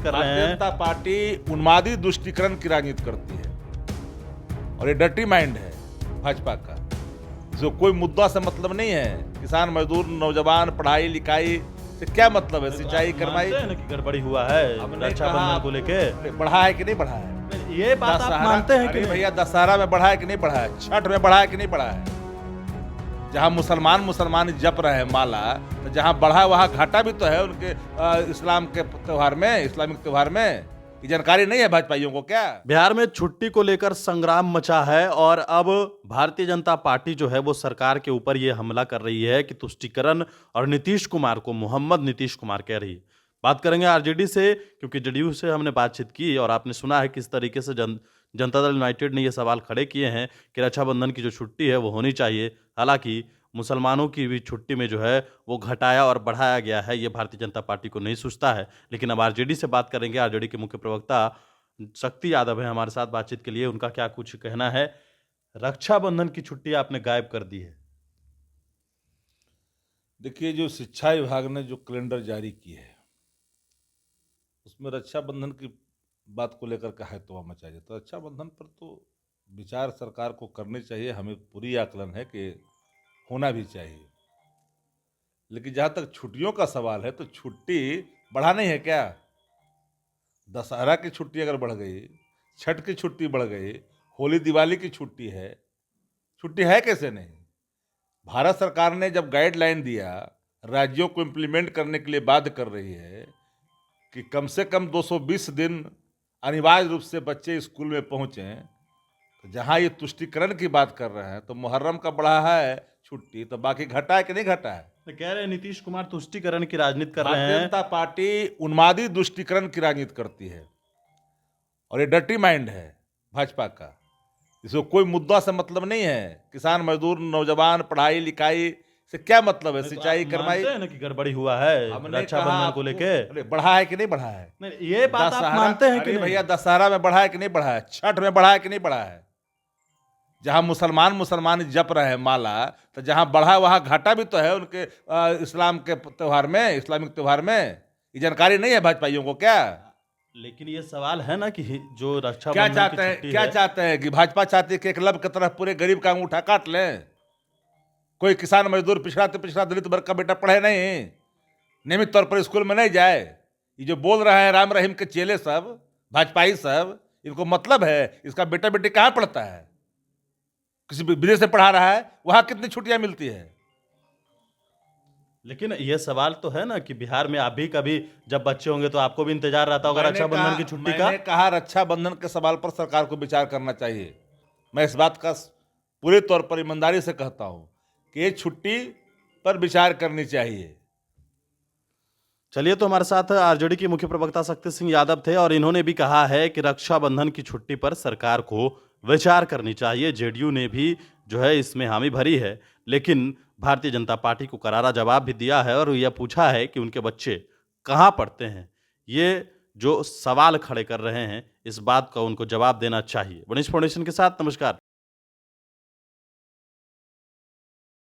कर रहे भारतीय हैं। जनता पार्टी उन्मादी तुष्टीकरण की राजनीति करती है और ये डर्टी माइंड है भाजपा का, जो कोई मुद्दा से मतलब नहीं है। किसान मजदूर नौजवान पढ़ाई लिखाई से क्या मतलब है, सिंचाई आप करवाई। मानते हैं ना कि गड़बड़ी हुआ है हमने रक्षाबंधन को लेके? बढ़ा है कि नहीं बढ़ा है? ये बात आप मानते हैं कि अरे नहीं? भैया दशहरा में बढ़ा है कि नहीं बढ़ा है? छठ में बढ़ा है कि नहीं बढ़ा है? जहाँ मुसलमान जप रहे हैं माला, तो जहाँ बढ़ा वहाँ घाटा भी तो है उनके इस्लाम के त्योहार में, इस्लामिक त्योहार में। ये जानकारी नहीं है भाजपाइयों को क्या? बिहार में छुट्टी को लेकर संग्राम मचा है और अब भारतीय जनता पार्टी जो है वो सरकार के ऊपर ये हमला कर रही है कि तुष्टीकरण और नीतीश कुमार को मोहम्मद नीतीश कुमार कह रही है। बात करेंगे आरजेडी से, क्योंकि जेडीयू से हमने बातचीत की और आपने सुना है किस तरीके से जनता दल यूनाइटेड ने ये सवाल खड़े किए हैं कि रक्षाबंधन की जो छुट्टी है वो होनी चाहिए। हालांकि मुसलमानों की भी छुट्टी में जो है वो घटाया और बढ़ाया गया है, ये भारतीय जनता पार्टी को नहीं सूझता है। लेकिन अब आरजेडी से बात करेंगे। आरजेडी के मुख्य प्रवक्ता शक्ति यादव है हमारे साथ बातचीत के लिए। उनका क्या कुछ कहना है? रक्षाबंधन की छुट्टी आपने गायब कर दी है। देखिए, जो शिक्षा विभाग ने जो कैलेंडर जारी की है उसमें रक्षाबंधन की बात को लेकर कहा है तो मचा जाए, तो रक्षाबंधन पर तो विचार सरकार को करनी चाहिए। हमें पूरी आकलन है कि होना भी चाहिए, लेकिन जहाँ तक छुट्टियों का सवाल है तो छुट्टी बढ़ा नहीं है क्या? दशहरा की छुट्टी अगर बढ़ गई, छठ की छुट्टी बढ़ गई, होली दिवाली की छुट्टी है, छुट्टी है कैसे नहीं? भारत सरकार ने जब गाइडलाइन दिया, राज्यों को इम्प्लीमेंट करने के लिए बाध्य कर रही है कि कम से कम 220 दिन अनिवार्य रूप से बच्चे स्कूल में पहुंचें, तो जहां ये तुष्टीकरण की बात कर रहे हैं तो मुहर्रम का बढ़ा है छुट्टी, तो बाकी घटा है कि नहीं घटा है? तो कह रहे हैं नीतीश कुमार तुष्टीकरण की राजनीति कर रहे भारतीय हैं। जनता पार्टी उन्मादी तुष्टीकरण की राजनीति करती है और ये डर्टी माइंड है भाजपा का, इसको कोई मुद्दा से मतलब नहीं है। किसान मजदूर नौजवान पढ़ाई लिखाई से क्या मतलब है, तो सिंचाई आप करवाई। मानते हैं ना कि गड़बड़ी हुआ है हमने रक्षाबंधन को कहा लेके? अरे बढ़ा है कि नहीं बढ़ा है? नहीं, ये बात आप मानते हैं कि अरे नहीं? भैया दशहरा में बढ़ा है कि नहीं बढ़ा है? छठ में बढ़ा है कि नहीं बढ़ा है? जहाँ मुसलमान जप रहे हैं माला, तो जहाँ बढ़ा वहाँ घाटा भी तो है उनके इस्लाम के त्योहार में, इस्लामिक त्योहार में। ये जानकारी नहीं है भाजपाइयों को क्या? लेकिन ये सवाल है ना कि जो क्या रक्षाबंधन चाहते की हैं, छुट्टी क्या है, चाहते हैं कि भाजपा चाहती है कि एक लब की तरफ पूरे गरीब का अंगूठा काट लें? कोई किसान मजदूर पिछड़ा तो पिछड़ा दलित वर्ग का बेटा पढ़े नहीं, नियमित तौर पर स्कूल में नहीं जाए। ये जो बोल रहे हैं राम रहीम के चेले सब, भाजपाई सब, इनको मतलब है इसका बेटा बेटी कहाँ पढ़ता है? किसी विदेश से पढ़ा रहा है, वहां कितनी छुट्टियां मिलती है? लेकिन ये सवाल तो है ना कि बिहार में आप भी कभी जब बच्चे होंगे तो आपको भी इंतजार रहता होगा रक्षाबंधन की छुट्टी का। मैंने कहा रक्षाबंधन के सवाल पर सरकार को विचार करना चाहिए। मैं इस बात का पूरे तौर पर ईमानदारी से कहता हूं कि ये छुट्टी पर विचार करनी चाहिए। चलिए, तो हमारे साथ आरजेडी के मुख्य प्रवक्ता शक्ति सिंह यादव थे और इन्होंने भी कहा है कि रक्षाबंधन की छुट्टी पर सरकार को विचार करनी चाहिए। जेडीयू ने भी जो है इसमें हामी भरी है, लेकिन भारतीय जनता पार्टी को करारा जवाब भी दिया है और यह पूछा है कि उनके बच्चे कहाँ पढ़ते हैं। ये जो सवाल खड़े कर रहे हैं, इस बात का उनको जवाब देना चाहिए। वनिश फाउंडेशन के साथ नमस्कार।